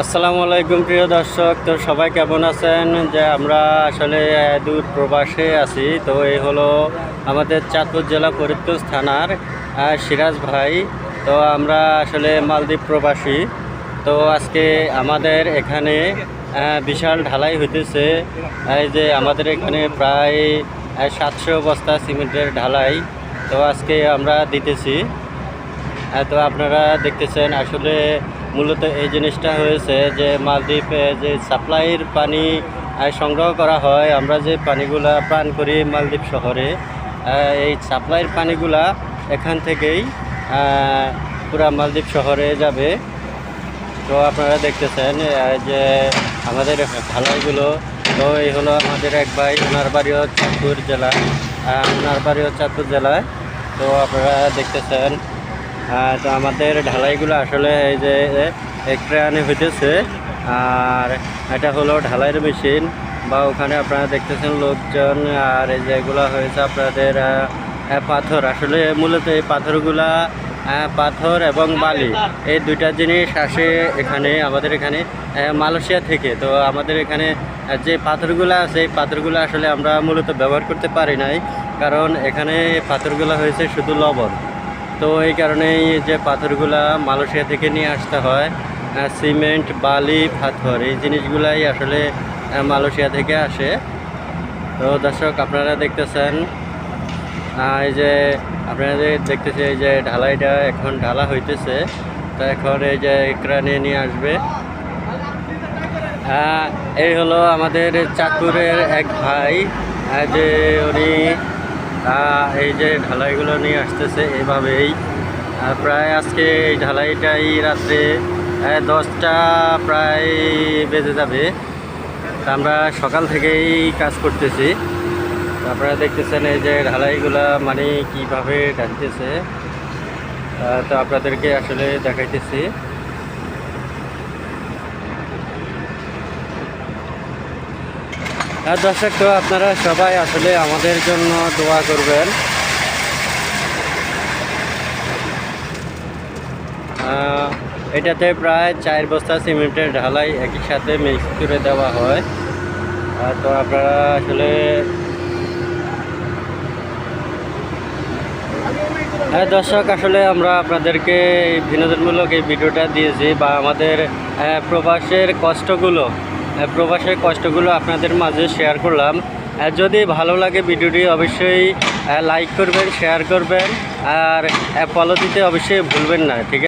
আসসালামু আলাইকুম প্রিয় দর্শক, তো সবাই কেমন আছেন? যে আমরা আসলে দূর প্রবাসে আছি। তো এই হলো আমাদের চাঁদপুর জেলা ফরিদগঞ্জ থানার সিরাজ ভাই। তো আমরা আসলে মালদ্বীপ প্রবাসী। তো আজকে আমাদের এখানে বিশাল ঢালাই হইতেছে। এই যে আমাদের এখানে প্রায় 700 বস্তা সিমেন্টের ঢালাই তো আজকে আমরা দিতেছি। তো আপনারা দেখতেছেন আসলে মূলত এই জিনিসটা হয়েছে যে মালদ্বীপে যে সাপ্লাইয়ের পানি সংগ্রহ করা হয়, আমরা যে পানিগুলা পান করি মালদ্বীপ শহরে, এই সাপ্লাইয়ের পানিগুলা এখান থেকেই পুরা মালদ্বীপ শহরে যাবে। তো আপনারা দেখতেছেন যে আমাদের ঢালাইগুলো। তো এই হলো আমাদের এক ভাই, ওনার বাড়িও চাঁদপুর জেলায়, তো আপনারা দেখতেছেন। তো আমাদের ঢালাইগুলো আসলে এই যে ক্রেয়ানে হইতেছে, আর এটা হলো ঢালাইয়ের মেশিন, বা ওখানে আপনারা দেখতেছেন লোকজন। আর এই যেগুলো হয়েছে আপনাদের পাথর, আসলে মূলত এই পাথরগুলা পাথর এবং বালি, এই দুইটা জিনিস আসে এখানে, আমাদের এখানে মালয়েশিয়া থেকে। তো আমাদের এখানে যে পাথরগুলো আছে, এই পাথরগুলো আসলে আমরা মূলত ব্যবহার করতে পারি নাই, কারণ এখানে পাথরগুলো হয়েছে শুধু লবণ। তো এই কারণেই যে পাথরগুলা মালয়েশিয়া থেকে নিয়ে আসতে হয়, সিমেন্ট, বালি, পাথর, এই জিনিসগুলাই আসলে মালয়েশিয়া থেকে আসে। তো দর্শক আপনারা দেখতেছেন, এই যে আপনারা দেখতেছে এই যে ঢালাইটা এখন ঢালা হইতেছে। তো এখন এই যে ক্রেনে নিয়ে আসবে। এই হলো আমাদের চাঁদপুরের এক ভাই, যে উনি এই যে ঢালাইগুলো নিয়ে আসতেছে এইভাবেই। প্রায় আজকে এই ঢালাইটাই রাত্রে 10টা প্রায় বেজে যাবে। আমরা সকাল থেকেই কাজ করতেছি। আপনারা দেখতেছেন এই যে ঢালাইগুলা মানে কিভাবে ঢালতেছে, তো আপনাদেরকে আসলে দেখাইতেছি। দর্শক, তো আপনারা সবাই আসলে আমাদের জন্য দোয়া করবেন। এটাতে প্রায় 4 বস্তা সিমেন্টের ঢালাই একই সাথে মিক্স করে দেওয়া হয়। তো আপনারা আসলে দর্শক, আসলে আমরা আপনাদেরকে বিনোদনমূলক এই ভিডিওটা দিয়েছি, বা আমাদের প্রবাসের কষ্টগুলো আপনাদের মাঝে শেয়ার করলাম। যদি ভালো লাগে ভিডিওটি অবশ্যই লাইক করবেন, শেয়ার করবেন, আর ফলো দিতে অবশ্যই ভুলবেন না, ঠিক আছে?